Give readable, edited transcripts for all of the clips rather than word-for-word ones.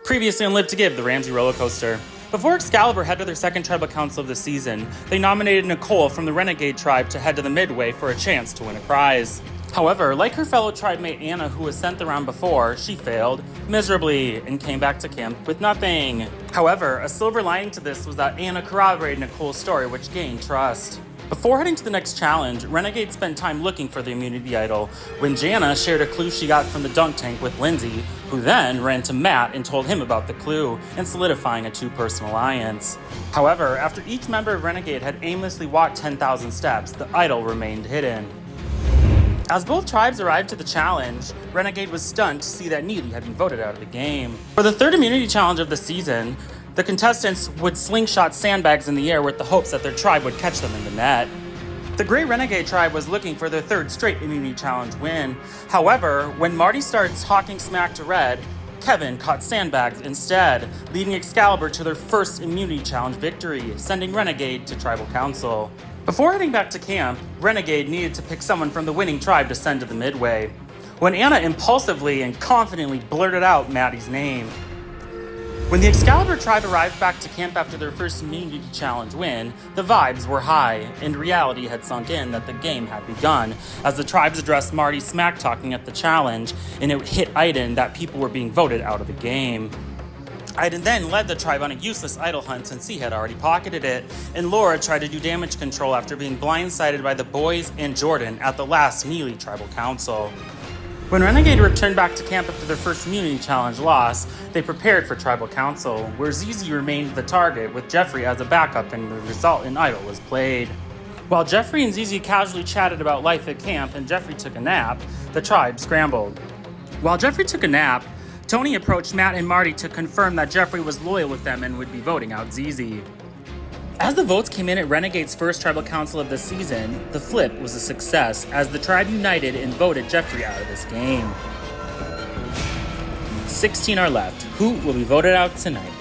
Previously on Live to Give, the Ramsey Rollercoaster. Before Excalibur head to their second tribal council of the season, they nominated Nicole from the Renegade tribe to head to the Midway for a chance to win a prize. However, like her fellow tribe mate Anna, who was sent the round before, she failed miserably and came back to camp with nothing. However, a silver lining to this was that Anna corroborated Nicole's story, which gained trust. Before heading to the next challenge, Renegade spent time looking for the immunity idol when Jana shared a clue she got from the dunk tank with Lindsay, who then ran to Matt and told him about the clue and solidifying a two-person alliance. However, after each member of Renegade had aimlessly walked 10,000 steps, the idol remained hidden. As both tribes arrived to the challenge, Renegade was stunned to see that Neely had been voted out of the game. For the third immunity challenge of the season, the contestants would slingshot sandbags in the air with the hopes that their tribe would catch them in the net. The Great Renegade tribe was looking for their third straight immunity challenge win. However, when Marty started talking smack to Red, Kevin caught sandbags instead, leading Excalibur to their first immunity challenge victory, sending Renegade to tribal council. Before heading back to camp, Renegade needed to pick someone from the winning tribe to send to the Midway, when Anna impulsively and confidently blurted out Maddie's name. When the Excalibur tribe arrived back to camp after their first immunity challenge win, the vibes were high, and reality had sunk in that the game had begun, as the tribes addressed Marty smack-talking at the challenge, and it hit Aiden that people were being voted out of the game. Aiden then led the tribe on a useless idol hunt since he had already pocketed it, and Laura tried to do damage control after being blindsided by the boys and Jordan at the last Neely tribal council. When Renegade returned back to camp after their first immunity challenge loss, they prepared for tribal council, where Zizi remained the target with Jeffrey as a backup, and the resultant idol was played. While Jeffrey and Zizi casually chatted about life at camp and Jeffrey took a nap, the tribe scrambled. While Jeffrey took a nap, Tony approached Matt and Marty to confirm that Jeffrey was loyal with them and would be voting out Zizi. As the votes came in at Renegade's first tribal council of the season, the flip was a success as the tribe united and voted Jeffrey out of this game. 16 are left. Who will be voted out tonight?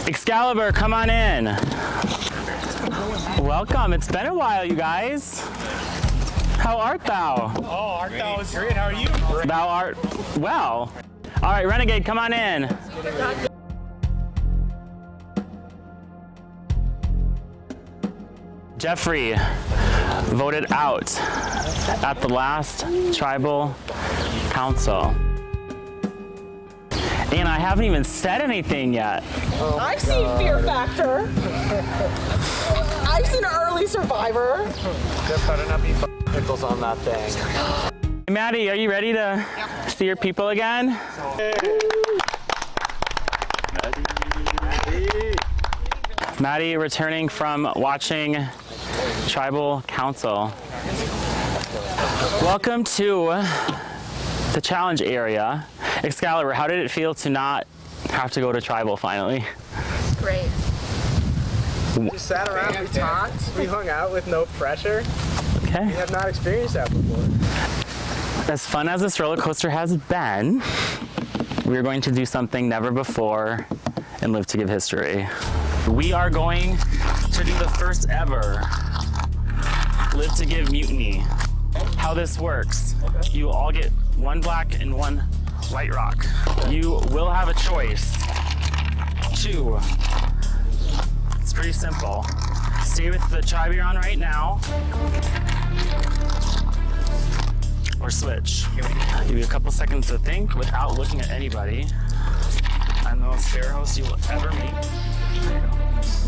Excalibur, come on in. Welcome. It's been a while, you guys. How art thou? Oh, art thou is great. How are you? Thou art well. All right, Renegade, come on in. Jeffrey voted out at the last tribal council. And I haven't even said anything yet. I've seen Fear Factor. I've seen Early Survivor. There better not be pickles on that thing. Hey, Maddie, are you ready to see your people again? Maddie returning from watching Tribal Council. Welcome to the challenge area. Excalibur, how did it feel to not have to go to Tribal finally? Great. We just sat around, we talked, we hung out with no pressure. Okay. We have not experienced that before. As fun as this roller coaster has been, we're going to do something never before and live to give history. We are going to do the first ever Live to Give mutiny. How this works, you all get one black and one white rock. You will have a choice to, it's pretty simple, stay with the tribe you're on right now, or switch. Give you a couple seconds to think without looking at anybody. I'm the most fair host you will ever meet. There you go.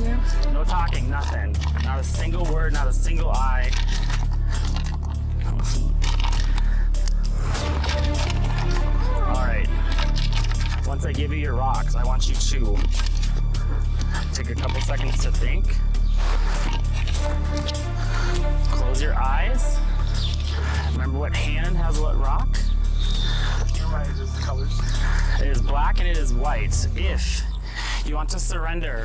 Yeah. No talking, nothing. Not a single word, not a single eye. All right. Once I give you your rocks, I want you to take a couple seconds to think. Close your eyes. Remember what hand has what rock? It is black and it is white. If you want to surrender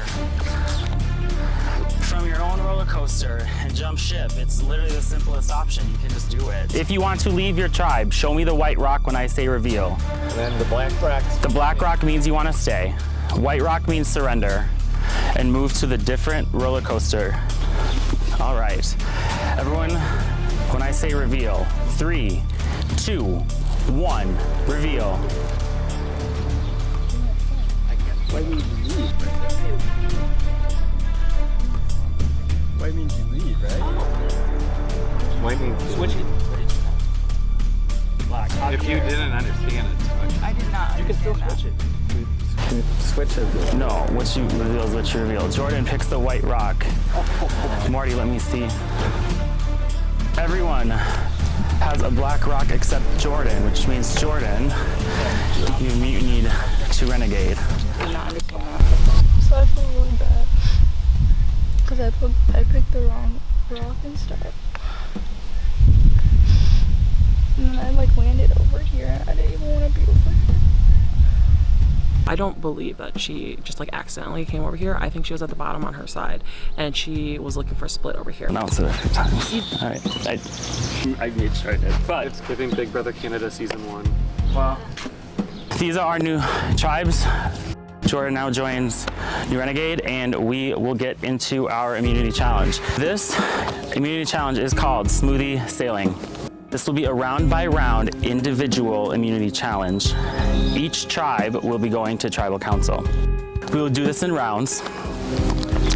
from your own roller coaster and jump ship, it's literally the simplest option. You can just do it. If you want to leave your tribe, show me the white rock when I say reveal. And then the black rock. The black rock means you want to stay. White rock means surrender and move to the different roller coaster. All right. Everyone, when I say reveal, 3, 2, 1, reveal. Why means you leave? Why means you leave, right? Why means you switch it. Black. If you didn't understand it, switch. I did not. You can still switch it. Switch it. No, what you reveal is what you reveal. Jordan picks the white rock. Marty, let me see. Everyone has a black rock except Jordan, which means Jordan, you mutinied to Renegade. I did not understand that. So I feel really bad. Because I picked the wrong rock and stuff. And then I like landed over here and I didn't even want to be over here. I don't believe that she just like accidentally came over here. I think she was at the bottom on her side and she was looking for a split over here. Announce it a few times. All right, I made sure I did. But It's giving Big Brother Canada season 1. well, these are our new tribes. Jordan now joins New Renegade and we will get into our immunity challenge. This immunity challenge is called Smoothie Sailing. This will be a round by round individual immunity challenge. Each tribe will be going to tribal council. We will do this in rounds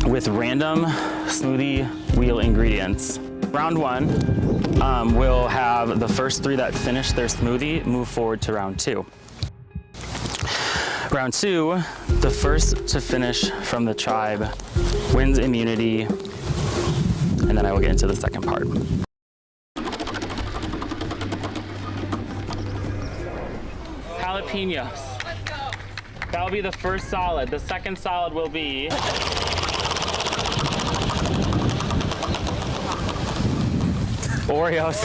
with random smoothie wheel ingredients. Round 1 will have the first 3 that finish their smoothie move forward to round 2. Round 2, the first to finish from the tribe wins immunity, and then I will get into the second part. Jalapenos. That will be the first solid. The second solid will be Oreos.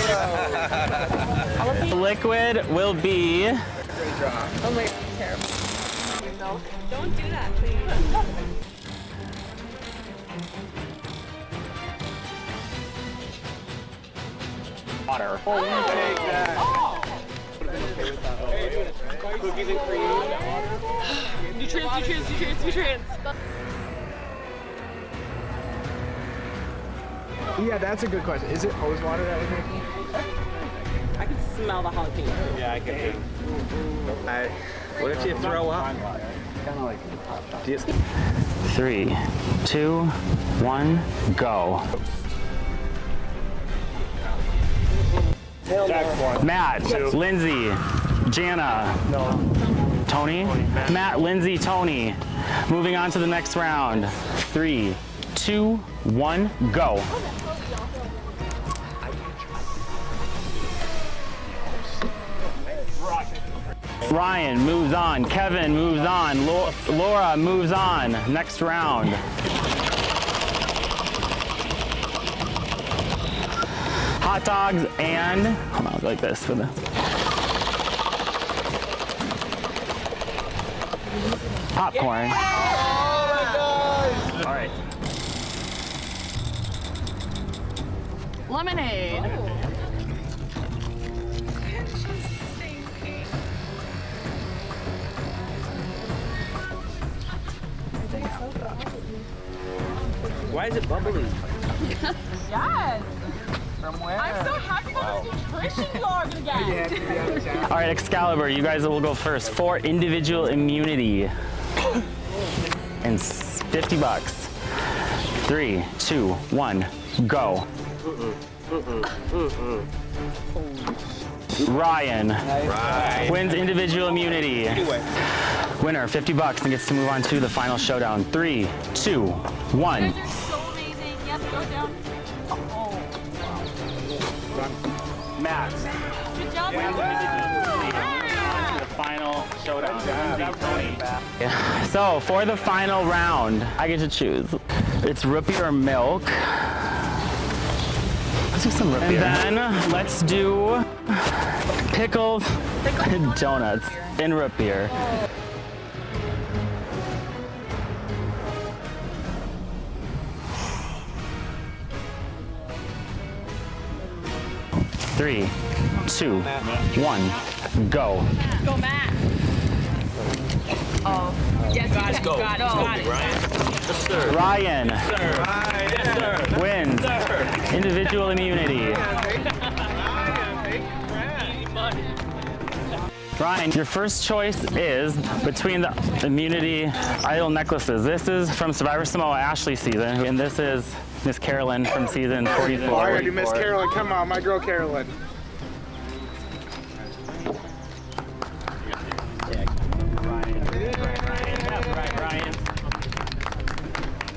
The liquid will be Oh my god, terrible. No. Don't do that, please. water. Cookies and cream. Nutrients. Yeah, that's a good question. Is it hose water that was making? I can smell the jalapeno. Yeah, I can. What if you throw up? 3, 2, 1, go. Matt, Lindsay, Jana, Tony, Matt, Lindsay, Tony. Moving on to the next round. 3, 2, 1, go. Ryan moves on. Kevin moves on. Laura moves on. Next round. Hot dogs and, hold on, like this for the. Popcorn. All right. Lemonade. Why is it bubbly? Yes. From where? I'm so happy about this nutrition vlog again. All right, Excalibur, you guys will go first for individual immunity. And $50. 3, 2, 1, go. Ryan wins individual immunity. Winner, $50 and gets to move on to the final showdown. 3, 2, 1. You guys are so amazing. Yep, go down. Matt. Good job. The final showdown. So for the final round, I get to choose. It's root beer or milk. Let's do some root beer. And then let's do pickled donuts in root beer. Three, 2, 1, go. Go, Matt. Oh, yes, Let's go. Got it. Ryan wins individual immunity. Ryan, your first choice is between the immunity idol necklaces. This is from Survivor Samoa Ashley season, and this is Miss Carolyn from season 44. I already Miss Carolyn. Come on, my girl Carolyn.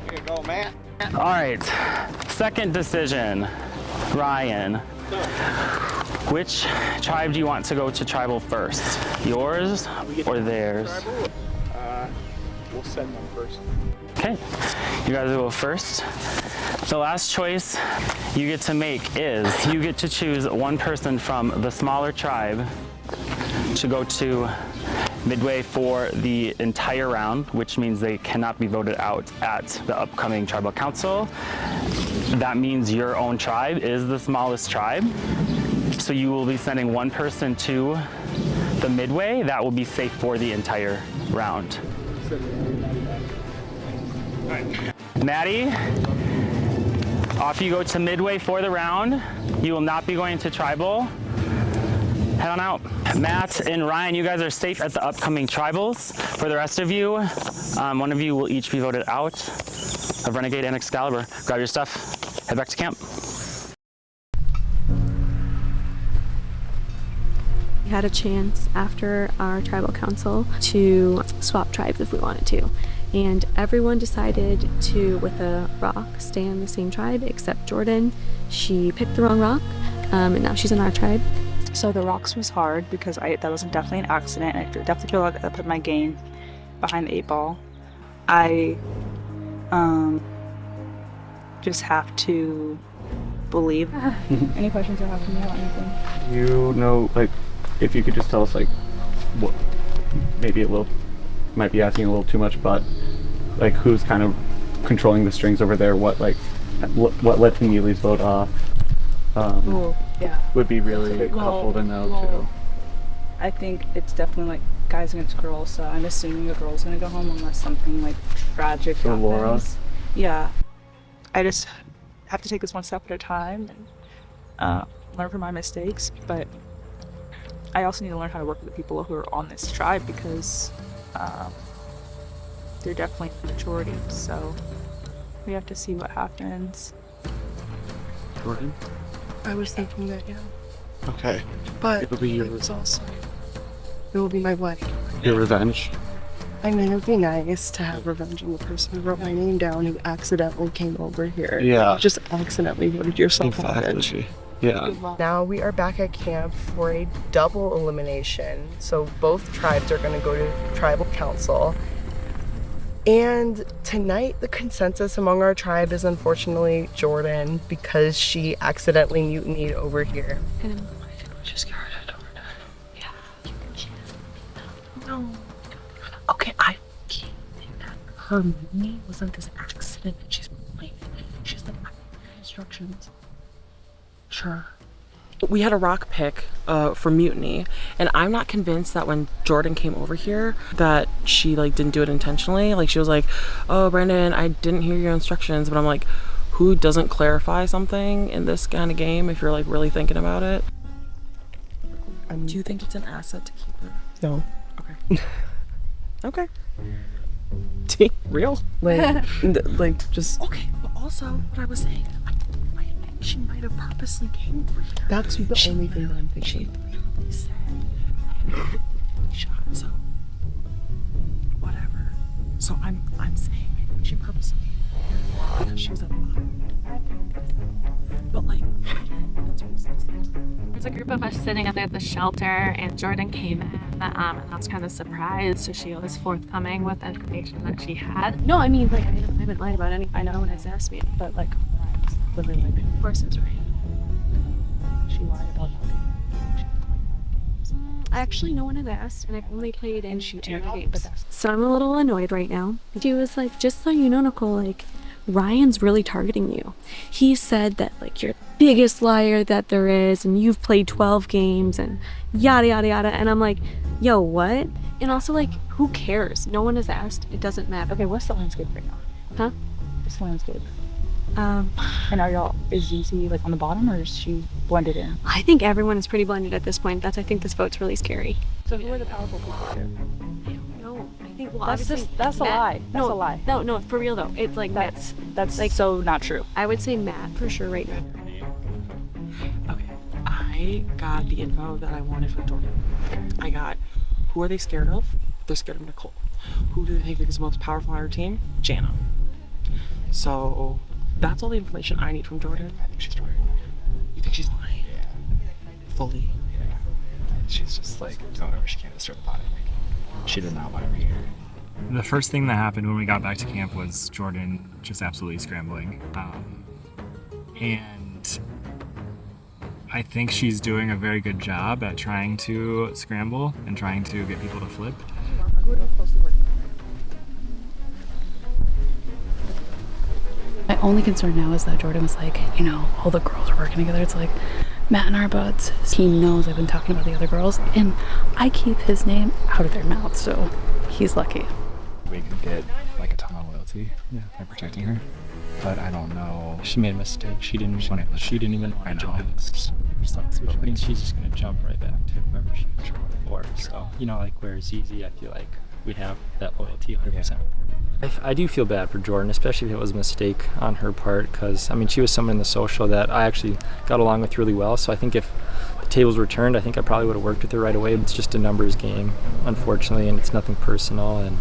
Here you go, man. All right, second decision, Ryan. Which tribe do you want to go to tribal first? Yours or theirs? We'll send them first. Okay, you guys will go first. The last choice you get to make is you get to choose one person from the smaller tribe to go to midway for the entire round, which means they cannot be voted out at the upcoming tribal council. That means your own tribe is the smallest tribe. So you will be sending one person to the midway that will be safe for the entire round. Maddie, off you go to midway for the round. You will not be going to tribal. Head on out. Matt and Ryan, you guys are safe at the upcoming tribals. For the rest of you, one of you will each be voted out of Renegade and Excalibur. Grab your stuff, head back to camp. We had a chance after our tribal council to swap tribes if we wanted to. And everyone decided to, with a rock, stay in the same tribe except Jordan. She picked the wrong rock, and now she's in our tribe. So the rocks was hard because that was definitely an accident. I definitely feel like I put my game behind the 8 ball. I just have to believe. Any questions you have for me about anything? You know, like, if you could just tell us, like, what, maybe a little, might be asking a little too much, but, like, who's kind of controlling the strings over there? What, like, what led to Neely's vote off? Yeah. Would be really helpful to know, too. I think it's definitely like guys against girls, so I'm assuming the girl's gonna go home unless something like tragic happens. Laura? Yeah. I just have to take this one step at a time and learn from my mistakes, but I also need to learn how to work with the people who are on this tribe because they're definitely the majority, so we have to see what happens. Jordan? I was thinking that, yeah. Okay. But It'll be your, it's also, it will be my wedding. your revenge. I mean, it would be nice to have revenge on the person who wrote my name down who accidentally came over here. Yeah. You just accidentally voted yourself out. Exactly. Yeah. Now we are back at camp for a double elimination. So both tribes are going to go to tribal council. And tonight, the consensus among our tribe is unfortunately Jordan because she accidentally mutinied over here. And I think we just get rid of Jordan. Yeah. You think she doesn't? No. Okay, I can't think that her mutiny wasn't this accident that she's blaming. She's like, I have instructions. Sure. We had a rock pick for mutiny, and I'm not convinced that when Jordan came over here that she like didn't do it intentionally. Like she was like, "Oh, Brandon, I didn't hear your instructions," but I'm like, who doesn't clarify something in this kind of game if you're like really thinking about it? Do you think it's an asset to keep her? No. Okay. Okay. Real? Like just. Okay, but also what I was saying, I think she might have purposely came over here. That's the only thing that I'm thinking. She said I had a shot, so whatever. So I'm saying I think she purposely came over here because she was at the bottom. But like, that's what it says. There's a group of us sitting up there at the shelter, and Jordan came in, and I was kind of surprised. So she was forthcoming with the information that she had. No, I mean, like, I haven't lied about anything. I know no one has asked me, but like, literally, like, of course it's right. She lied about Actually, no one has asked, and I've only played in 2 games. but that's So I'm a little annoyed right now. She was like, just so you know, Nicole, like, Ryan's really targeting you. He said that, like, you're the biggest liar that there is, and you've played 12 games, and yada, yada, yada. And I'm like, yo, what? And also, like, who cares? No one has asked. It doesn't matter. okay. What's the landscape right now? Huh? What's the landscape? And are y'all, is ZZ like on the bottom, or is she blended in? I think everyone is pretty blended at this point. I think this vote's really scary. So who are the powerful people here? No, I think, well, That's obviously, that's a Matt- lie. That's no, a lie. No, for real though. It's like That's Matt. Like, so not true. I would say Matt for sure right now. Okay, I got the info that I wanted from Jordan. I got, who are they scared of? They're scared of Nicole. Who do they think is the most powerful on her team? Jana. So that's all the information I need from Jordan. I think she's lying. You think she's lying? Fully? She's just like doing whatever she can to stir the pot. She does not want to be here. The first thing that happened when we got back to camp was Jordan just absolutely scrambling. And I think she's doing a very good job at trying to scramble and trying to get people to flip. My only concern now is that Jordan was like, you know, all the girls are working together. It's like, Matt and our buds. He knows I've been talking about the other girls, and I keep his name out of their mouth, so he's lucky. We could get like a ton of loyalty by protecting her, but I don't know. She made a mistake. She didn't even I know. jump. Which means she's just gonna jump right back to whoever she was before. So, you know, like where ZZ, I feel like we have that loyalty 100%. I do feel bad for Jordan, especially if it was a mistake on her part, because I mean she was someone in the social that I actually got along with really well. So I think if the tables were turned, I think I probably would have worked with her right away. But it's just a numbers game, unfortunately, and it's nothing personal. And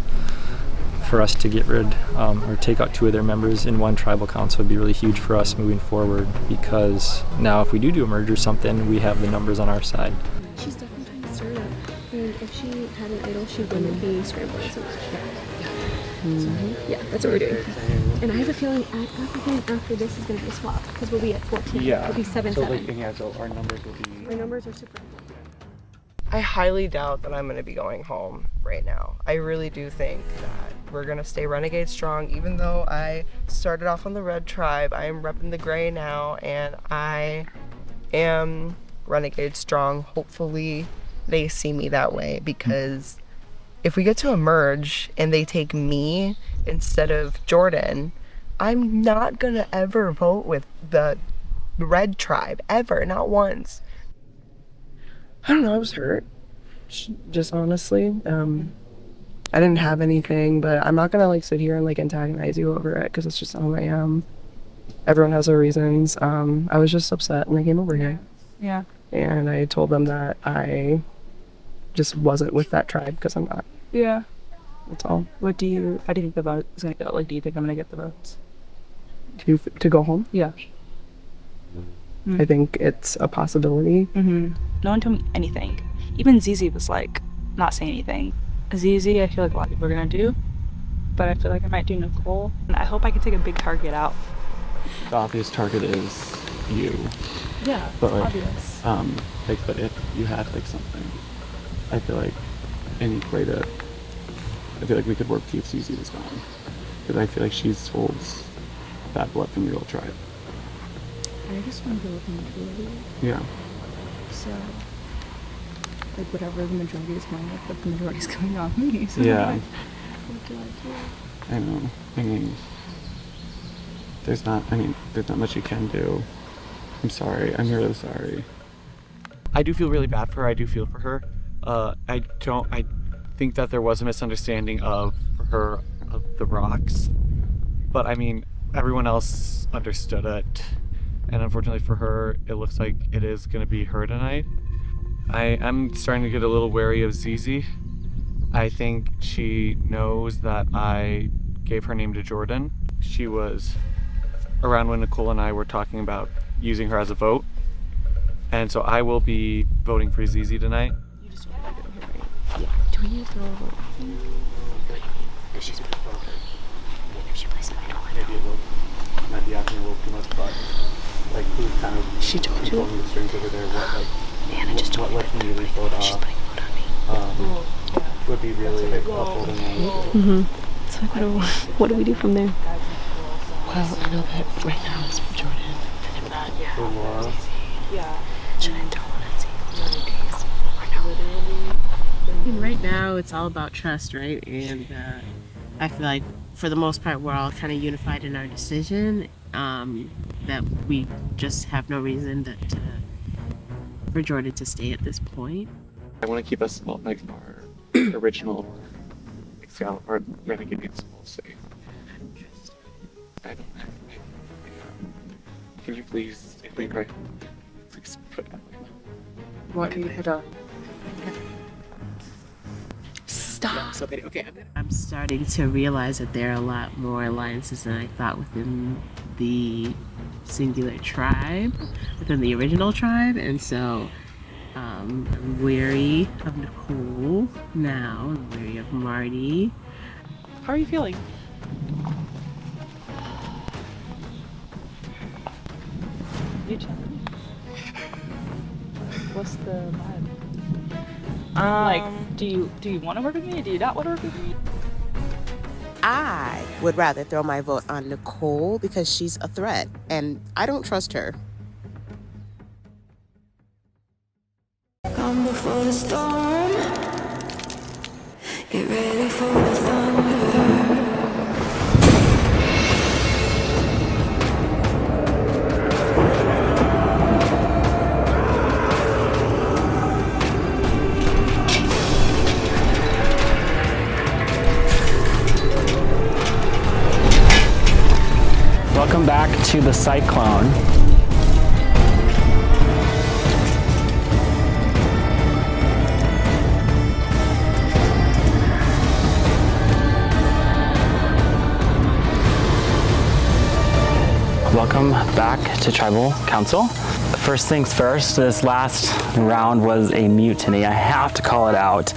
for us to get rid or take out 2 of their members in one tribal council would be really huge for us moving forward, because now if we do a merge or something, we have the numbers on our side. She's definitely trying to stir it up. And if she had an idol, she wouldn't be scrambling so much. Yeah, that's what we're doing. And I have a feeling after this is going to be a swap, because we'll be at 14. We'll be 7-7. So our numbers will be. Our numbers are super. I highly doubt that I'm going to be going home right now. I really do think that we're going to stay Renegade strong, even though I started off on the red tribe. I am repping the gray now, and I am Renegade strong. Hopefully they see me that way, because if we get to a merge and they take me instead of Jordan, I'm not going to ever vote with the red tribe, ever, not once. I don't know, I was hurt. Just honestly. I didn't have anything, but I'm not gonna like sit here and like antagonize you over it, because it's just not who I am. Everyone has their reasons. I was just upset and I came over here. Yeah. And I told them that I just wasn't with that tribe, because I'm not. Yeah. That's all. How do you think the vote is gonna go? Like, do you think I'm gonna get the votes? To go home? Yeah. I think it's a possibility. No one told me anything. Even ZZ was like, not saying anything. ZZ, I feel like a lot of people are gonna do, but I feel like I might do Nicole. And I hope I can take a big target out. The obvious target is you. Yeah, But like, obvious. but if you had like something, I feel like any way to. I feel like we could work to see if Susie was gone, because I feel like she holds bad blood from your old tribe. I just want to go with neutrality. Yeah. So, like, whatever the majority is going with, but the majority is coming on me. So Yeah. What do I do? I know. I mean, there's not much you can do. I'm sorry. I'm really sorry. I do feel really bad for her. I do feel for her. I think that there was a misunderstanding of her of the rocks, but I mean, everyone else understood it, and unfortunately for her, it looks like it is going to be her tonight. I'm starting to get a little wary of Zizi. I think she knows that I gave her name to Jordan. She was around when Nicole and I were talking about using her as a vote, and so I will be voting for Zizi tonight. You just want to get over here, right? Yeah. Do we need to throw a vote? If she's maybe a little, might be asking a little too much, but like who's kind of she told you controlling the strings over there? What like Anna just told what lets me really vote off? She's putting a vote on me. Would be really helpful to know. So what do we do from there? Well, I know that right now it's for Jordan, and if not, For Laura. should I throw one at Zizi? Right now, it's all about trust, right? And I feel like for the most part, we're all kind of unified in our decision. That we just have no reason for Jordan to stay at this point. I want to keep us all like our original Excalibur Renegades all safe. Can you please put that? What can you hit on? Stop. Okay. I'm starting to realize that there are a lot more alliances than I thought within the singular tribe, within the original tribe, and so I'm wary of Nicole now, I'm wary of Marty. How are you feeling? You tell me. What's the vibe? Like, do you want to work with me? Do you not want to work with me? I would rather throw my vote on Nicole because she's a threat, and I don't trust her. Come before the storm. Get ready for the thunder. Welcome back to the Cyclone. Welcome back to Tribal Council. First things first, this last round was a mutiny. I have to call it out.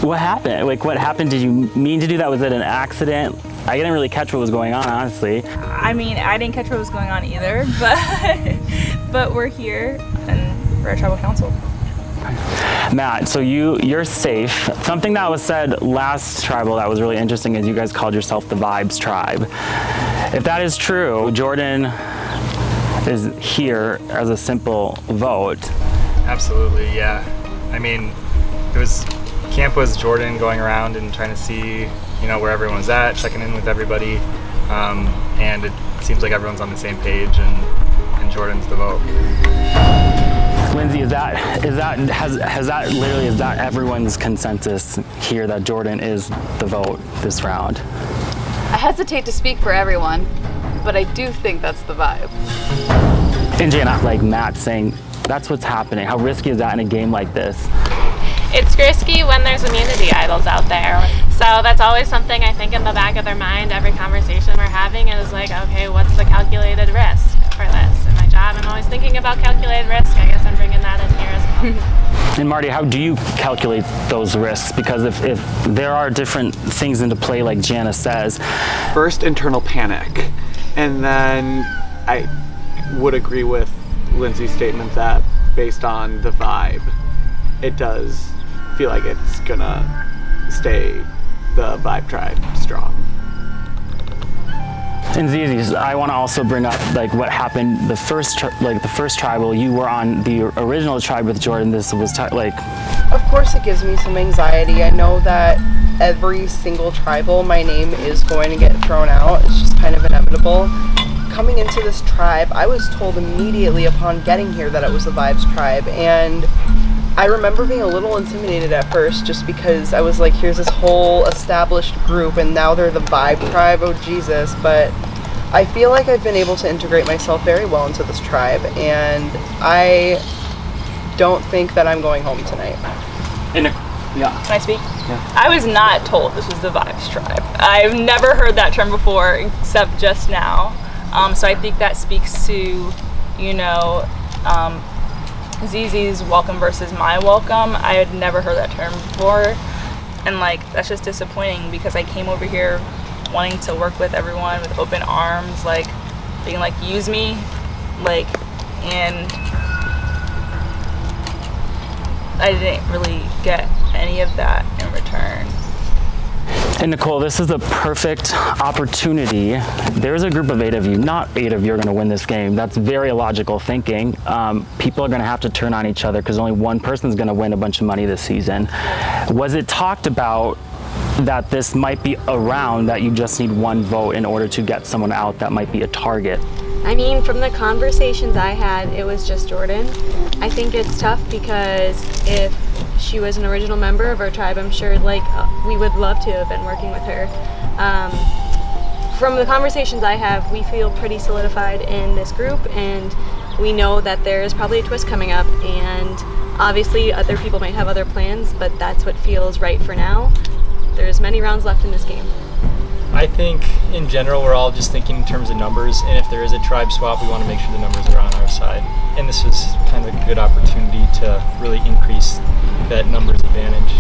What happened? Like, what happened? Did you mean to do that? Was it an accident? I didn't really catch what was going on, honestly. I mean, I didn't catch what was going on either, but we're here and we're a tribal council. Matt, so you're safe. Something that was said last tribal that was really interesting is you guys called yourself the Vibes Tribe. If that is true, Jordan is here as a simple vote. Absolutely, yeah. I mean, camp was Jordan going around and trying to see, where everyone was at, checking in with everybody, and it seems like everyone's on the same page, and Jordan's the vote. Lindsay, is that everyone's consensus here that Jordan is the vote this round? I hesitate to speak for everyone, but I do think that's the vibe. And Jana, like Matt saying, that's what's happening. How risky is that in a game like this? It's risky when there's immunity idols out there. So that's always something I think in the back of their mind. Every conversation we're having is like, okay, what's the calculated risk for this? In my job, I'm always thinking about calculated risk. I guess I'm bringing that in here as well. And Marty, how do you calculate those risks? Because if there are different things into play, like Jana says. First, internal panic. And then I would agree with Lindsay's statement that based on the vibe, it does feel like it's gonna stay the Vibe Tribe strong. And Zizi, I want to also bring up like what happened the first tribal. You were on the original tribe with Jordan. This was like. Of course, it gives me some anxiety. I know that every single tribal, my name is going to get thrown out. It's just kind of inevitable. Coming into this tribe, I was told immediately upon getting here that it was the Vibes tribe, and I remember being a little intimidated at first just because I was like, here's this whole established group and now they're the Vibe tribe, oh Jesus. But I feel like I've been able to integrate myself very well into this tribe, and I don't think that I'm going home tonight. Yeah. Can I speak? Yeah. I was not told this was the Vibes tribe. I've never heard that term before except just now. So I think that speaks to, you know, Zizi's welcome versus my welcome. I had never heard that term before, and like that's just disappointing because I came over here wanting to work with everyone with open arms, like being like, use me, like, and I didn't really get any of that in return. And Nicole, this is the perfect opportunity. There's a group of 8 of you. Not 8 of you are going to win this game. That's very illogical thinking. People are going to have to turn on each other because only one person's going to win a bunch of money this season. Was it talked about that this might be a round that you just need 1 vote in order to get someone out that might be a target? I mean, from the conversations I had, it was just Jordan. I think it's tough because if she was an original member of our tribe, I'm sure like we would love to have been working with her. From the conversations I have, we feel pretty solidified in this group, and we know that there's probably a twist coming up, and obviously other people might have other plans, but that's what feels right for now. There's many rounds left in this game. I think in general we're all just thinking in terms of numbers, and if there is a tribe swap, we want to make sure the numbers are on our side. And this was kind of a good opportunity to really increase that numbers advantage.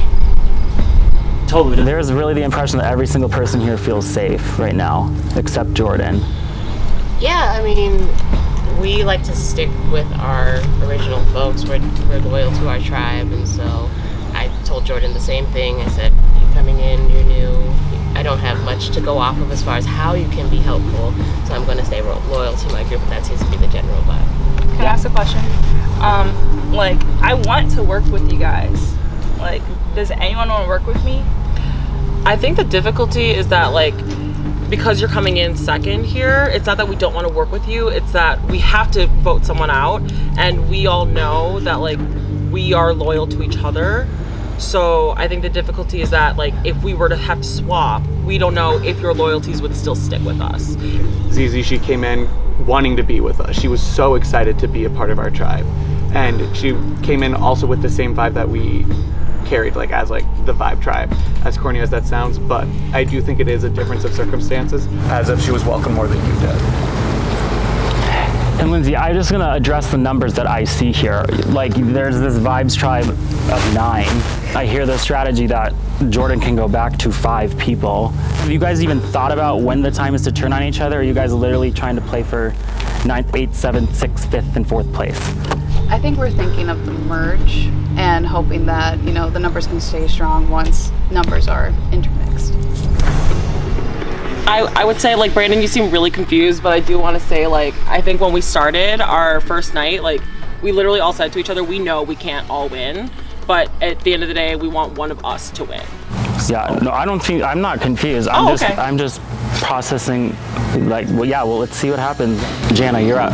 Totally. There's really the impression that every single person here feels safe right now, except Jordan. Yeah, I mean, we like to stick with our original folks. We're loyal to our tribe, and so I told Jordan the same thing. I said, you're coming in, you're new. I don't have much to go off of as far as how you can be helpful, so I'm going to stay loyal to my group, and that seems to be the general vibe. Can I ask a question? Like, I want to work with you guys. Like, does anyone want to work with me? I think the difficulty is that, like, because you're coming in second here, it's not that we don't want to work with you, it's that we have to vote someone out, and we all know that, like, we are loyal to each other. So I think the difficulty is that, like, if we were to have to swap, we don't know if your loyalties would still stick with us. Zizi, she came in wanting to be with us. She was so excited to be a part of our tribe. And she came in also with the same vibe that we carried, like, as like the Vibe tribe, as corny as that sounds, but I do think it is a difference of circumstances, as if she was welcome more than you did. And Lindsay, I'm just gonna address the numbers that I see here. Like, there's this Vibes tribe of 9. I hear the strategy that Jordan can go back to 5 people. Have you guys even thought about when the time is to turn on each other? Or are you guys literally trying to play for 9th, 8th, 7th, 6th, 5th, and 4th place? I think we're thinking of the merge and hoping that, you know, the numbers can stay strong once numbers are intermixed. I would say, like, Brandon, you seem really confused, but I do want to say, like, I think when we started our first night, like, we literally all said to each other, we know we can't all win, but at the end of the day, we want one of us to win. Yeah, no, I don't think, I'm not confused. I'm just processing, like, well, yeah, well, let's see what happens. Jana, you're up.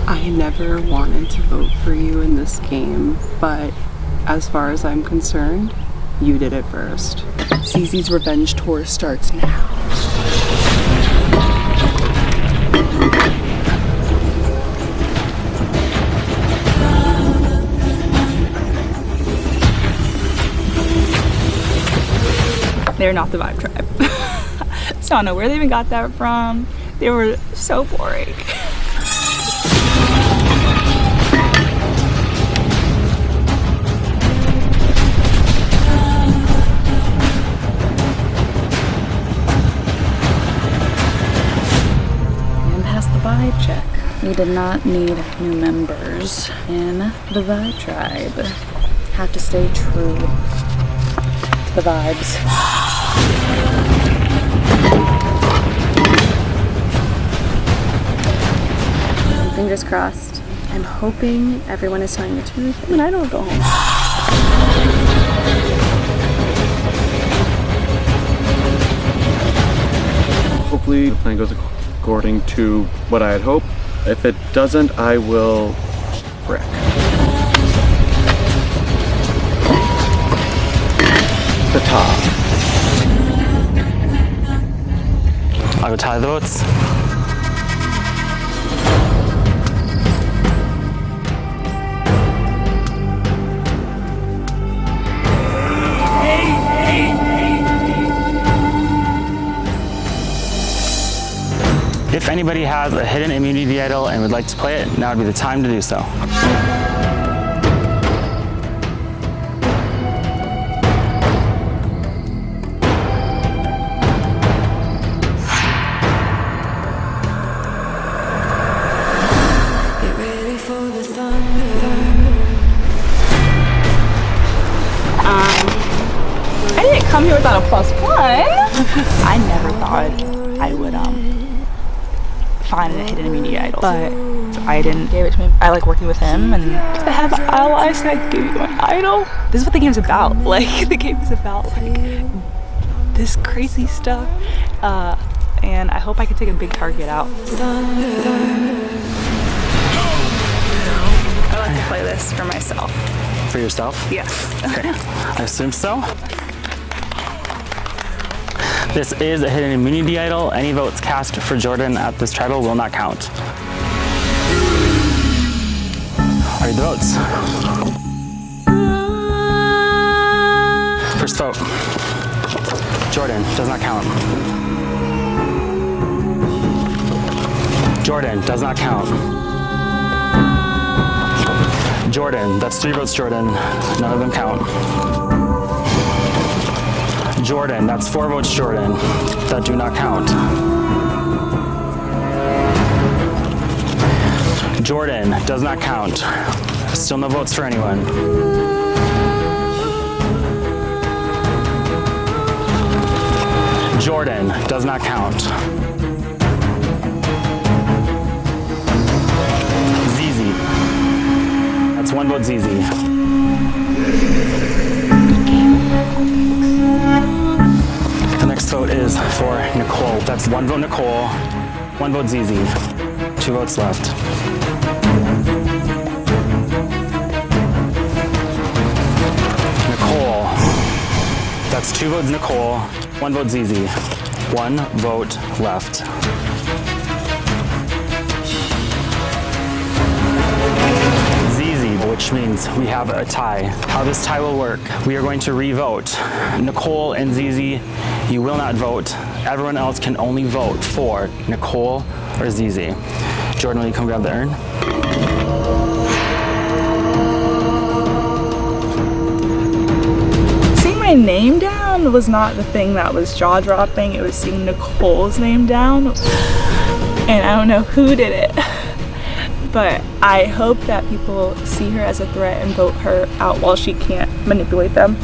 I never wanted to vote for you in this game, but as far as I'm concerned, you did it first. Zizi's revenge tour starts now. They're not the Vibe tribe. So I don't know where they even got that from. They were so boring. And pass the vibe check. We We did not need new members in the Vibe Tribe. Have to stay true to the vibes. Fingers crossed. I'm hoping everyone is telling the truth and I don't go home. Hopefully the plan goes according to what I had hoped. If it doesn't, I will wreck. The top. I will tally the votes. If anybody has a hidden immunity idol and would like to play it, now would be the time to do so. Get ready for the thunder. I didn't come here without a +1. I never thought I would find a hidden immunity idol, but Aiden gave it to me. I like working with him, and to have allies that give you an idol. This is what the game's about. Like, the game is about like this crazy stuff, and I hope I can take a big target out. I like to play this for myself. For yourself? Yes. Okay. I assume so. This is a hidden immunity idol. Any votes cast for Jordan at this tribal will not count. Are the votes? First vote. Jordan does not count. Jordan does not count. Jordan, that's 3 votes, Jordan. None of them count. Jordan, that's 4 votes, Jordan. That do not count. Jordan does not count. Still no votes for anyone. Jordan does not count. Zizi. That's 1 vote, Zizi. The next vote is for Nicole. That's 1 vote, Nicole. 1 vote, Zizi. 2 votes left. Nicole. That's 2 votes, Nicole. 1 vote, Zizi. 1 vote left. Zizi, which means we have a tie. How this tie will work, we are going to re-vote. Nicole and Zizi, you will not vote. Everyone else can only vote for Nicole or Zizi. Jordan, will you come grab the urn? Seeing my name down was not the thing that was jaw-dropping. It was seeing Nicole's name down. And I don't know who did it. But I hope that people see her as a threat and vote her out while she can't manipulate them.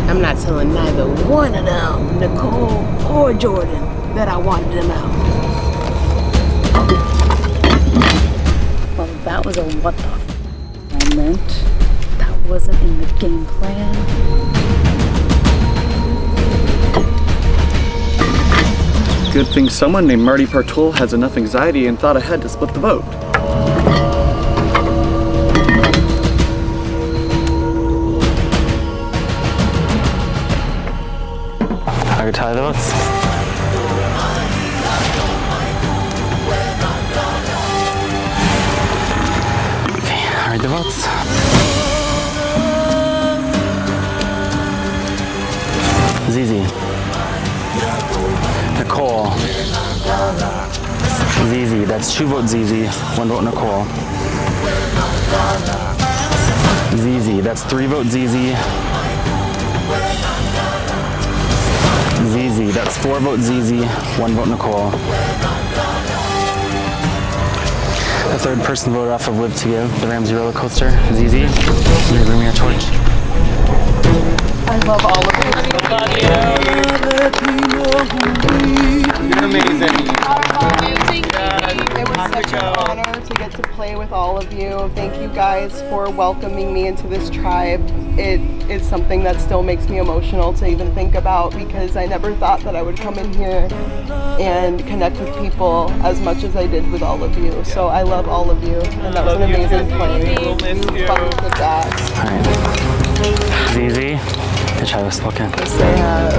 I'm not telling neither one of them, Nicole or Jordan, that I wanted them out. Well, that was a what the f moment. That wasn't in the game plan. Good thing someone named Marty Partool has enough anxiety and thought ahead to split the vote. I could tally the votes. Okay, I read the votes. Zizi. Nicole. Zizi, that's 2 votes Zizi, 1 vote Nicole. Zizi, that's 3 votes Zizi. Zizi, that's 4 votes Zizi, 1 vote Nicole. The third person voted off of Live to Give, the Ramsey roller coaster. ZZ, you bring me your torch. I love all of you. You're amazing. It was such an honor to get to play with all of you. Thank you guys for welcoming me into this tribe. It is something that still makes me emotional to even think about because I never thought that I would come in here and connect with people as much as I did with all of you. So I love all of you, and that was an amazing play. We'll miss you. The best. Alright. ZZ, the tribe has spoken. Yes, they have.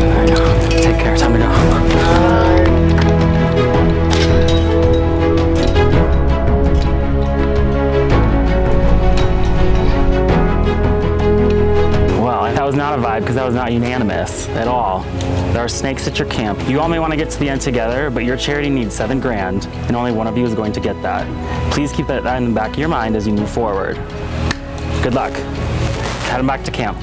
Alright, take care. Time to go. That was not a vibe because that was not unanimous at all. There are snakes at your camp. You all may want to get to the end together, but your charity needs $7 grand, and only one of you is going to get that. Please keep that in the back of your mind as you move forward. Good luck. Head them back to camp.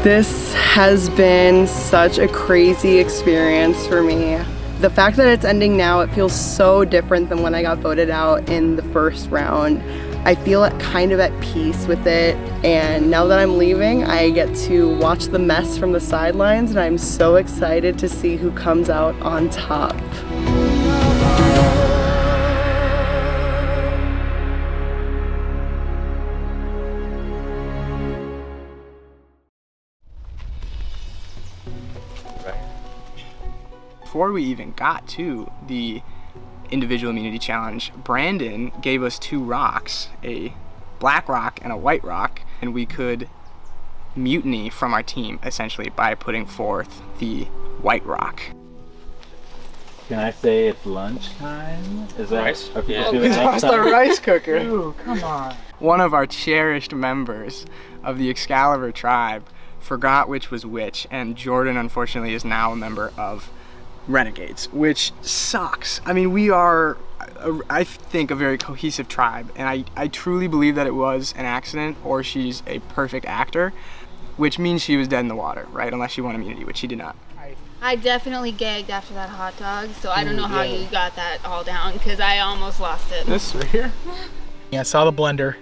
This has been such a crazy experience for me. The fact that it's ending now, it feels so different than when I got voted out in the first round. I feel kind of at peace with it, and now that I'm leaving, I get to watch the mess from the sidelines, and I'm so excited to see who comes out on top. Before we even got to the individual immunity challenge, Brandon gave us 2 rocks, a black rock and a white rock, and we could mutiny from our team essentially by putting forth the white rock. Can I say it's lunchtime? Is that Rice? Okay, Yeah. do it He's next lost time. our rice cooker. Ooh, come on. One of our cherished members of the Excalibur tribe forgot which was which, and Jordan unfortunately is now a member of Renegades, which sucks. I mean, we are, I think, a very cohesive tribe, and I truly believe that it was an accident or she's a perfect actor, which means she was dead in the water, right? Unless she won immunity, which she did not. I definitely gagged after that hot dog, so I don't know how you got that all down because I almost lost it. This right here? Yeah, I saw the blender,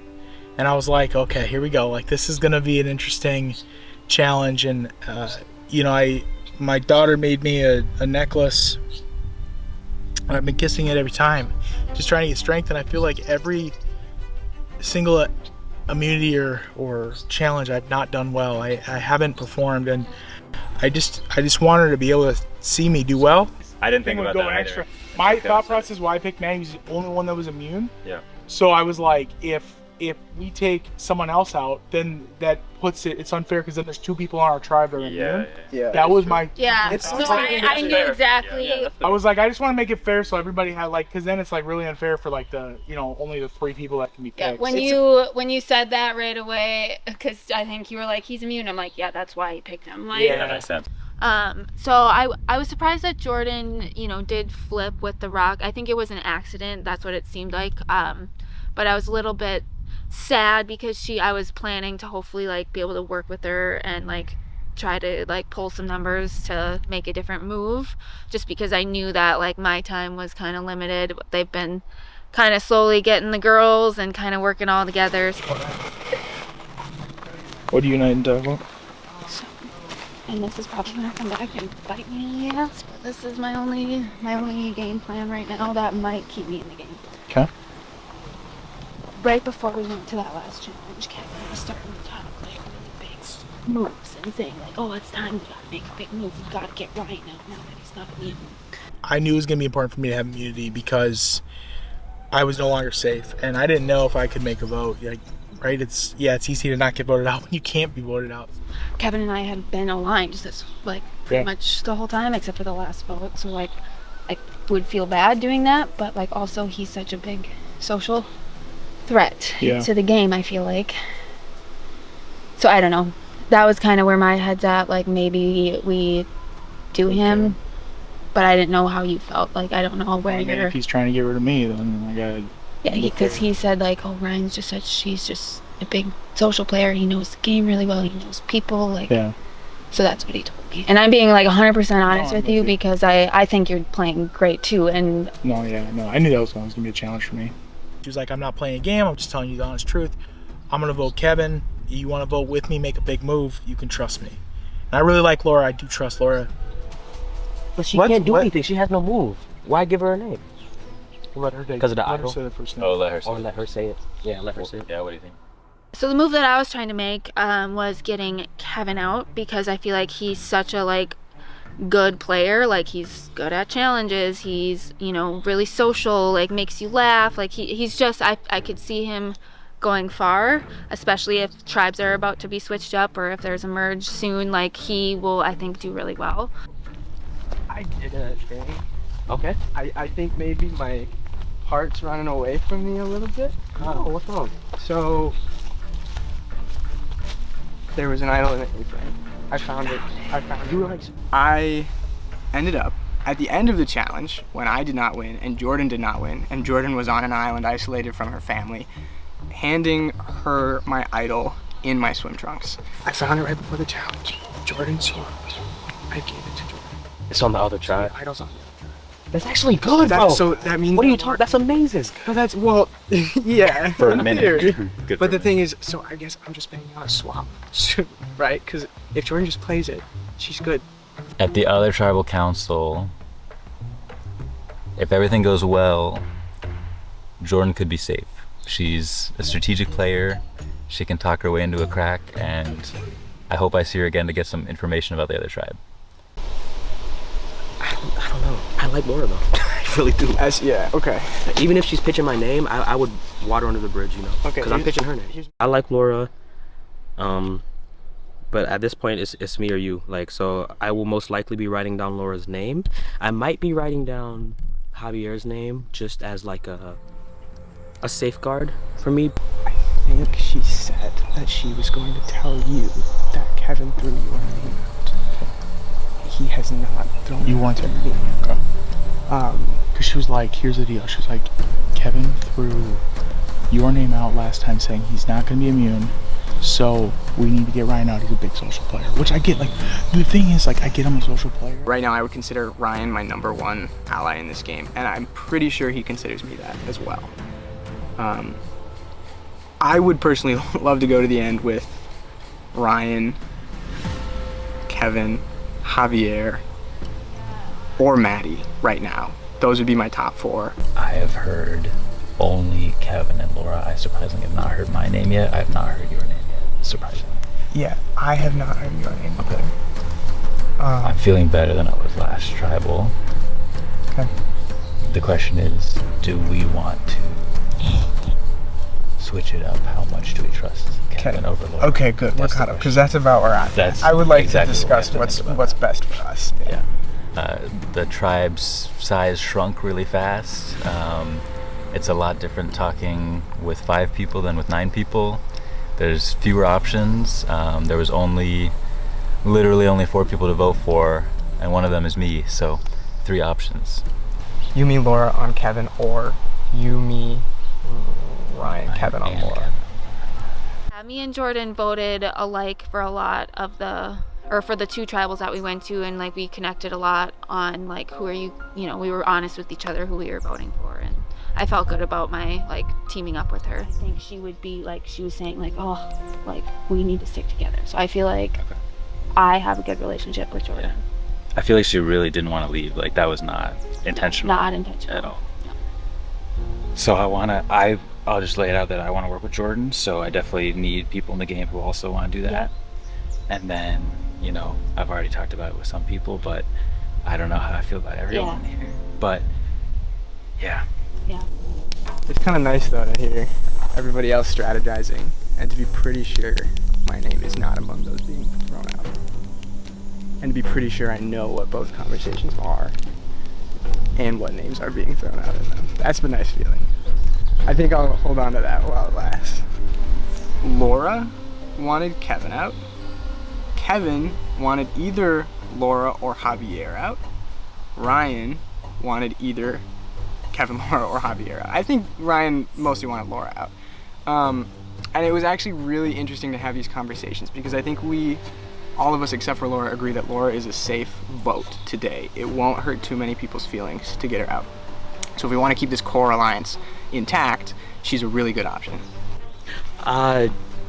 and I was like, okay, here we go. Like, this is gonna be an interesting challenge, and you know, my daughter made me a necklace. I've been kissing it every time, just trying to get strength, and I feel like every single immunity or challenge I've not done well. I haven't performed, and I just want her to be able to see me do well. I didn't think about that either. Extra. My thought process why I picked Maggie was the only one that was immune. Yeah. So I was like, if we take someone else out, then that puts it's unfair because then there's 2 people on our tribe that are immune. Yeah. That was my. Yeah. So I knew exactly. Yeah, I was like, I just want to make it fair so everybody had like, because then it's like really unfair for like the, you know, only the 3 people that can be picked. Yeah. When you said that right away, because I think you were like, he's immune. I'm like, yeah, that's why he picked him. Like, yeah, that makes sense. So I was surprised that Jordan, you know, did flip with the rock. I think it was an accident. That's what it seemed like. But I was a little bit sad because I was planning to hopefully like be able to work with her and like try to like pull some numbers to make a different move, just because I knew that like my time was kind of limited. They've been kind of slowly getting the girls and kind of working all together. What do you and about? And this is probably gonna come back and bite me in the ass, but this is my only game plan right now that might keep me in the game. Okay. Right before we went to that last challenge, Kevin was starting to talk like really big moves and saying like, oh, it's time, we gotta make a big move, we gotta get right now that he's not immune. I knew it was gonna be important for me to have immunity because I was no longer safe, and I didn't know if I could make a vote. Like, right? It's easy to not get voted out when you can't be voted out. Kevin and I had been aligned this like pretty much the whole time except for the last vote, so like I would feel bad doing that, but like also he's such a big social threat to the game, I feel like. So I don't know. That was kind of where my head's at, like maybe we do him, but I didn't know how you felt. Like I don't know where you're. If he's trying to get rid of me, then I gotta. Yeah, because he said like, oh, Ryan's just he's just a big social player. He knows the game really well. He knows people. Like, So that's what he told me. And I'm being like 100% honest with you because I think you're playing great too. And No, I knew that was going to be a challenge for me. She was like, I'm not playing a game, I'm just telling you the honest truth. I'm going to vote Kevin. You want to vote with me, make a big move, you can trust me. And I really like Laura, I do trust Laura. But she can't do anything, she has no move. Why give her a name? Let her because of the idol? say the first name. Oh, let her say it. Or let her say it. Yeah, let her say it. Yeah, what do you think? so the move that I was trying to make was getting Kevin out because I feel like he's such a like good player. Like he's good at challenges. He's, you know, really social, like makes you laugh. Like he's just, I could see him going far, especially if tribes are about to be switched up or if there's a merge soon. Like he will, I think, do really well. I did a thing. Okay. I think maybe my heart's running away from me a little bit. Oh, what's wrong? So there was an idol in the A-frame. I found it. I ended up at the end of the challenge when I did not win and Jordan did not win and Jordan was on an island isolated from her family, handing her my idol in my swim trunks. I found it right before the challenge. Jordan saw it. I gave it to Jordan. It's on the other tribe. The idol's on the other tribe. That's actually good, bro. So that means. What are you talking? That's amazing. No, that's, well, yeah. For a minute. Good but the thing is, so I guess I'm just making out a swap, right? Because if Jordan just plays it, she's good. At the other tribal council, if everything goes well, Jordan could be safe. She's a strategic player. She can talk her way into a crack, and I hope I see her again to get some information about the other tribe. I don't know. I like Laura though. I really do. Yeah, okay. Even if she's pitching my name, I would water under the bridge, you know. Okay. Because I'm pitching her name. I like Laura, but at this point it's me or you. Like, so I will most likely be writing down Laura's name. I might be writing down Javier's name just as like a safeguard for me. I think she said that she was going to tell you that Kevin threw your name out. He has not thrown. You want to? Okay. Because she was like, here's the deal. She was like, Kevin threw your name out last time saying he's not going to be immune, so we need to get Ryan out. He's a big social player, which I get. Like, the thing is, like, I get him a social player. Right now, I would consider Ryan my #1 ally in this game, and I'm pretty sure he considers me that as well. I would personally love to go to the end with Ryan, Kevin, Javier, or Maddie right now. Those would be my top 4. I have heard only Kevin and Laura. I surprisingly have not heard my name yet. I have not heard your name yet, surprisingly. Yeah, I have not heard your name. Okay. I'm feeling better than I was last tribal. Okay. The question is, do we want to switch it up? How much do we trust Kevin over Laura? Okay, good. We're caught up because that's about where I'm at. I would like to discuss what's best for us. Yeah. The tribe's size shrunk really fast. It's a lot different talking with 5 people than with 9 people. There's fewer options. There was literally only 4 people to vote for, and one of them is me, so 3 options. You, me, Laura on Kevin, or you, me, Ryan, Kevin on Laura. Me and Jordan voted alike for a lot of for the 2 tribals that we went to, and like we connected a lot on like who are you know, we were honest with each other who we were voting for, and I felt good about my like teaming up with her. I think she would be like, she was saying like, oh, like we need to stick together. So I feel like I have a good relationship with Jordan. I feel like she really didn't want to leave. Like that was not intentional. Not intentional at all. No. So I'll just lay it out that I want to work with Jordan, so I definitely need people in the game who also want to do that. Yeah. And then, you know, I've already talked about it with some people, but I don't know how I feel about everyone here. But yeah. Yeah. It's kind of nice though to hear everybody else strategizing and to be pretty sure my name is not among those being thrown out. And to be pretty sure I know what both conversations are and what names are being thrown out in them. That's a nice feeling. I think I'll hold on to that while it lasts. Laura wanted Kevin out. Kevin wanted either Laura or Javier out. Ryan wanted either Kevin, Laura, or Javier out. I think Ryan mostly wanted Laura out. And it was actually really interesting to have these conversations because I think we all of us except for Laura agree that Laura is a safe vote today. It won't hurt too many people's feelings to get her out. So if we want to keep this core alliance intact, she's a really good option.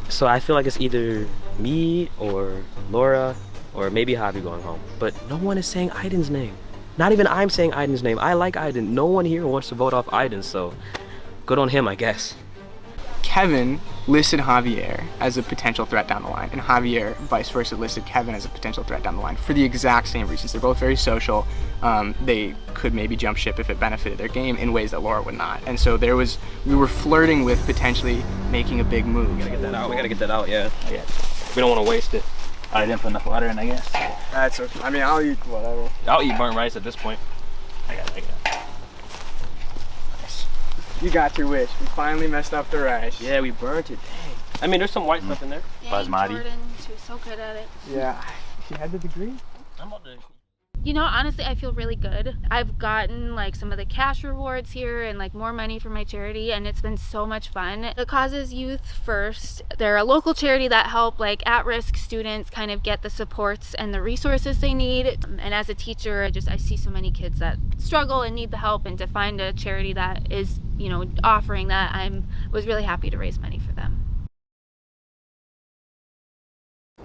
So I feel like it's either me or Laura or maybe Javi going home. But no one is saying Aiden's name. Not even I'm saying Aiden's name. I like Aiden. No one here wants to vote off Aiden, so good on him, I guess. Kevin listed Javier as a potential threat down the line, and Javier, vice versa, listed Kevin as a potential threat down the line for the exact same reasons. They're both very social. They could maybe jump ship if it benefited their game in ways that Laura would not. And so we were flirting with potentially making a big move. We gotta get that out. We gotta get that out, yeah. We don't want to waste it. I didn't put enough water in, I guess. That's okay. I mean, I'll eat whatever. I'll eat burnt rice at this point. I got it. You got your wish. We finally messed up the rice. Yeah, we burnt it. Dang. I mean, there's some white stuff in there. Basmati. Jordan, she was so good at it. Yeah, she had the degree. I'm about to... You know, honestly, I feel really good. I've gotten like some of the cash rewards here and like more money for my charity, and it's been so much fun. The cause is Youth First. They're a local charity that help like at-risk students kind of get the supports and the resources they need. And as a teacher, I see so many kids that struggle and need the help, and to find a charity that is, you know, offering that, was really happy to raise money for them.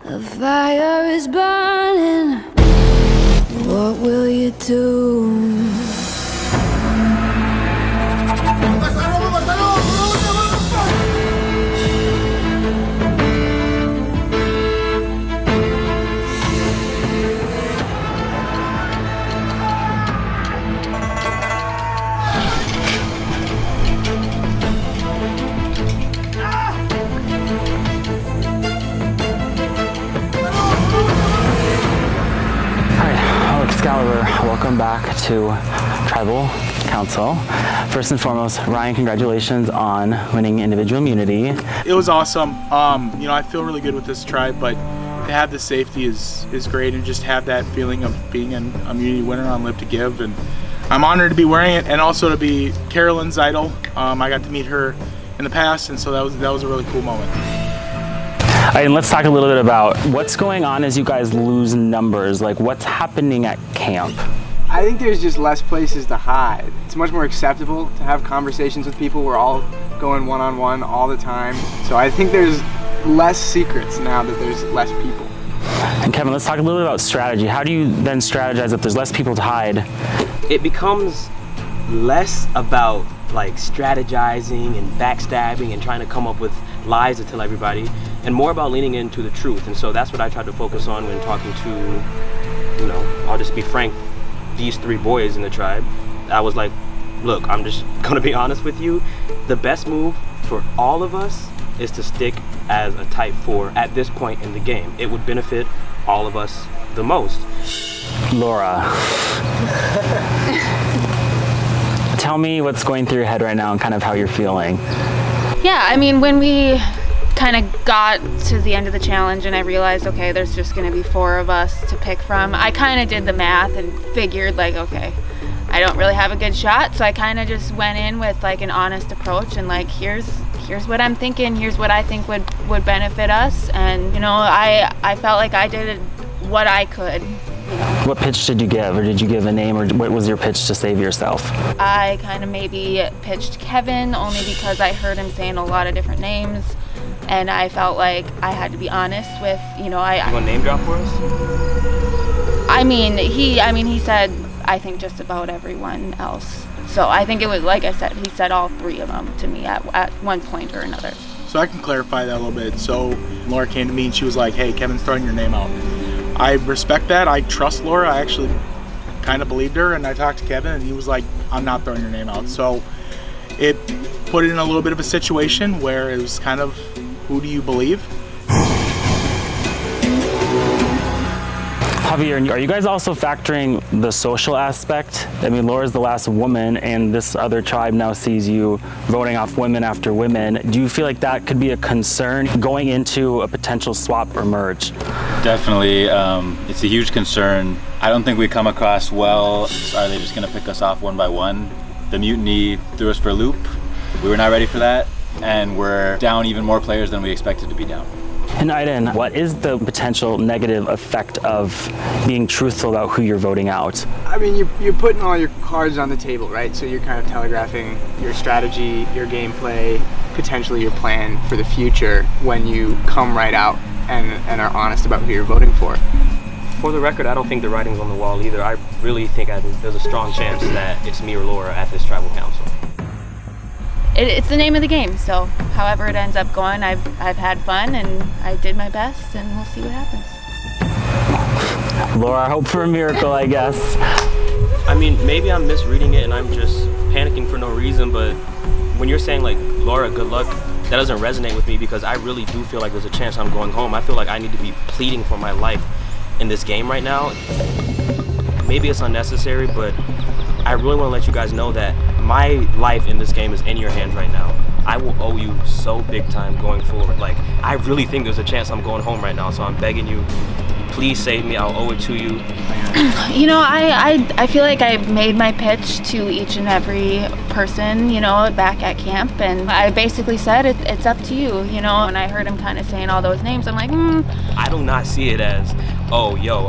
The fire is burning. What will you do? Excalibur, welcome back to Tribal Council. First and foremost, Ryan, congratulations on winning individual immunity. It was awesome. You know, I feel really good with this tribe, but to have the safety is great, and just have that feeling of being an immunity winner on Live to Give. And I'm honored to be wearing it, and also to be Carolyn's idol. I got to meet her in the past, and so that was a really cool moment. And let's talk a little bit about what's going on as you guys lose numbers. Like, what's happening at camp? I think there's just less places to hide. It's much more acceptable to have conversations with people. We're all going one-on-one all the time. So I think there's less secrets now that there's less people. And Kevin, let's talk a little bit about strategy. How do you then strategize if there's less people to hide? It becomes less about like strategizing and backstabbing and trying to come up with lies to tell everybody, and more about leaning into the truth. And so that's what I tried to focus on when talking to, you know, I'll just be frank, these three boys in the tribe. I was like, look, I'm just gonna be honest with you. The best move for all of us is to stick as a type 4 at this point in the game. It would benefit all of us the most. Laura. Tell me what's going through your head right now and kind of how you're feeling. Yeah, I mean, when we kind of got to the end of the challenge and I realized, okay, there's just going to be 4 of us to pick from, I kind of did the math and figured like, okay, I don't really have a good shot, so I kind of just went in with like an honest approach and like, here's what I'm thinking, here's what I think would benefit us. And you know, I felt like I did what I could. What pitch did you give, or did you give a name, or what was your pitch to save yourself? I kind of maybe pitched Kevin, only because I heard him saying a lot of different names, and I felt like I had to be honest with, you know, You want to name drop for us? He said, I think just about everyone else. So I think it was, like I said, he said all 3 of them to me at one point or another. So I can clarify that a little bit. So Laura came to me and she was like, hey, Kevin's throwing your name out. I respect that. I trust Laura. I actually kind of believed her, and I talked to Kevin and he was like, I'm not throwing your name out. So it put it in a little bit of a situation where it was kind of, who do you believe? Javier, are you guys also factoring the social aspect? I mean, Laura's the last woman, and this other tribe now sees you voting off women after women. Do you feel like that could be a concern going into a potential swap or merge? Definitely, it's a huge concern. I don't think we come across well. Are they just gonna pick us off one by one? The mutiny threw us for a loop. We were not ready for that, and we're down even more players than we expected to be down. And Aiden, what is the potential negative effect of being truthful about who you're voting out? I mean, you're putting all your cards on the table, right? So you're kind of telegraphing your strategy, your gameplay, potentially your plan for the future when you come right out and are honest about who you're voting for. For the record, I don't think the writing's on the wall either. I really think there's a strong chance that it's me or Laura at this tribal council. It's the name of the game, so however it ends up going, I've had fun and I did my best, and we'll see what happens. Laura, I hope for a miracle, I guess. I mean, maybe I'm misreading it and I'm just panicking for no reason, but when you're saying like, Laura, good luck, that doesn't resonate with me because I really do feel like there's a chance I'm going home. I feel like I need to be pleading for my life in this game right now. Maybe it's unnecessary, but I really want to let you guys know that my life in this game is in your hands right now. I will owe you so big time going forward. Like, I really think there's a chance I'm going home right now, so I'm begging you, please save me. I'll owe it to you. You know, I feel like I made my pitch to each and every person, you know, back at camp, and I basically said it's up to you. You know, when I heard him kind of saying all those names, I'm like, I do not see it as, oh, yo,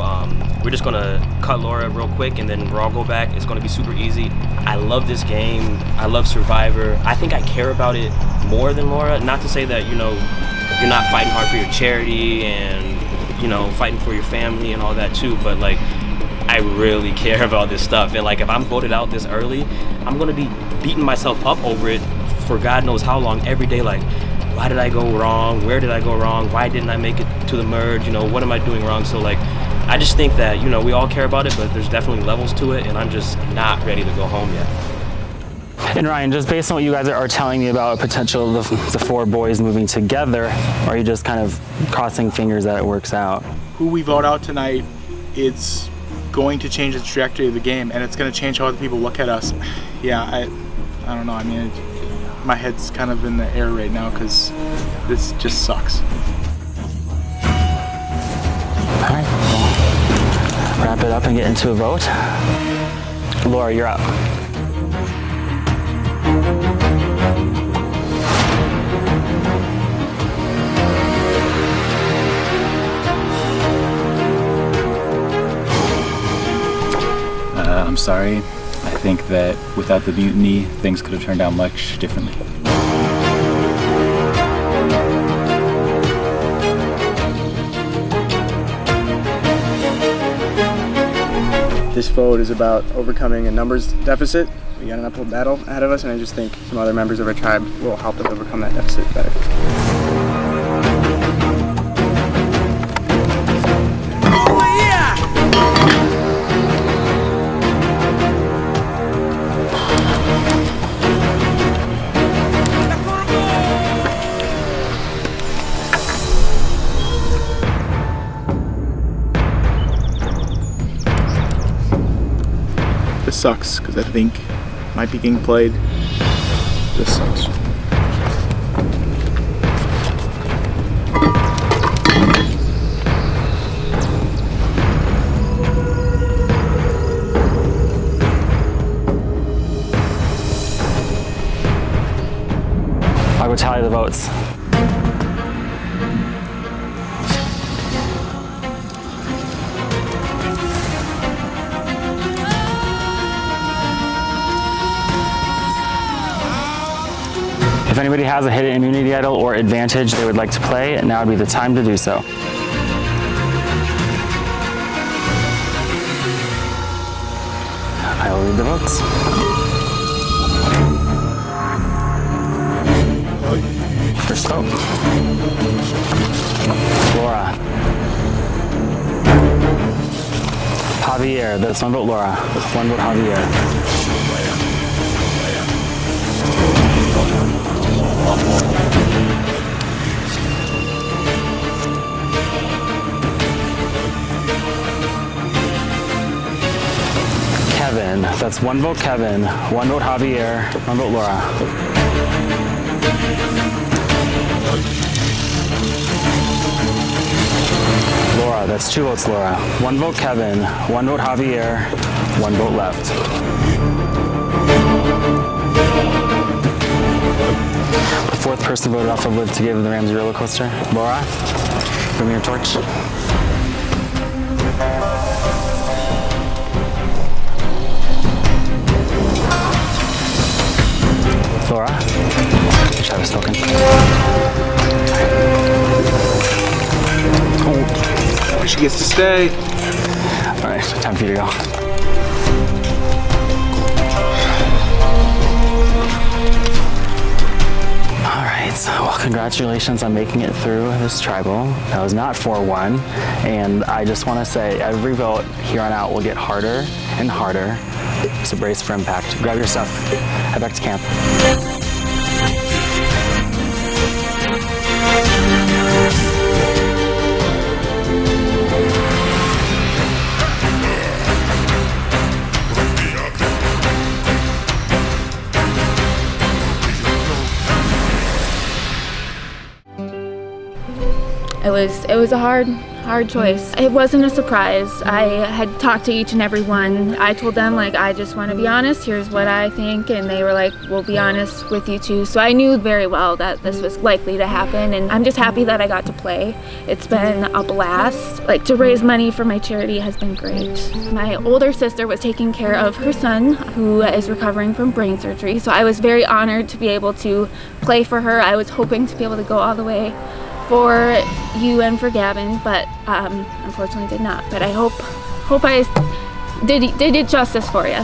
we're just gonna cut Laura real quick and then we'll all go back. It's gonna be super easy. I love this game. I love Survivor. I think I care about it more than Laura. Not to say that, you know, you're not fighting hard for your charity and, you know, fighting for your family and all that too, but like, I really care about this stuff. And like, if I'm voted out this early, I'm gonna be beating myself up over it for God knows how long every day. Like, why did I go wrong? Where did I go wrong? Why didn't I make it to the merge? You know, what am I doing wrong? So like, I just think that, you know, we all care about it, but there's definitely levels to it, and I'm just not ready to go home yet. And Ryan, just based on what you guys are telling me about potential of the four boys moving together, are you just kind of crossing fingers that it works out? Who we vote out tonight, it's going to change the trajectory of the game, and it's going to change how other people look at us. Yeah, I don't know. I mean, my head's kind of in the air right now because this just sucks. All right, well, wrap it up and get into a vote. Laura, you're up. I'm sorry. I think that without the mutiny, things could have turned out much differently. This vote is about overcoming a numbers deficit. We got an uphill battle ahead of us, and I just think some other members of our tribe will help us overcome that deficit better. This sucks because I think might be getting played. This sucks. I'll go tally the votes. If anybody has a hidden immunity idol or advantage they would like to play, now would be the time to do so. I will read the votes. First vote. Laura. Javier, that's one vote Laura. One vote Javier. Kevin, that's one vote Kevin, one vote Javier, one vote Laura. Laura, that's two votes Laura. One vote Kevin, one vote Javier, one vote left. The fourth person voted off of Live to Give the Ramsey roller coaster. Laura? Bring me your torch. Laura, the tribe is spoken. Oh, she gets to stay. All right, time for you to go. All right, well, congratulations on making it through this tribal. That was not 4-1, and I just want to say every vote here on out will get harder and harder. So brace for impact. Grab your stuff. Head back to camp. It was a hard choice. It wasn't a surprise. I had talked to each and every one. I told them, like, I just want to be honest, here's what I think, and they were like, we'll be honest with you too. So I knew very well that this was likely to happen, and I'm just happy that I got to play. It's been a blast. Like, to raise money for my charity has been great. My older sister was taking care of her son, who is recovering from brain surgery, so I was very honored to be able to play for her. I was hoping to be able to go all the way for you and for Gavin, but unfortunately did not. But I hope I did it justice for you.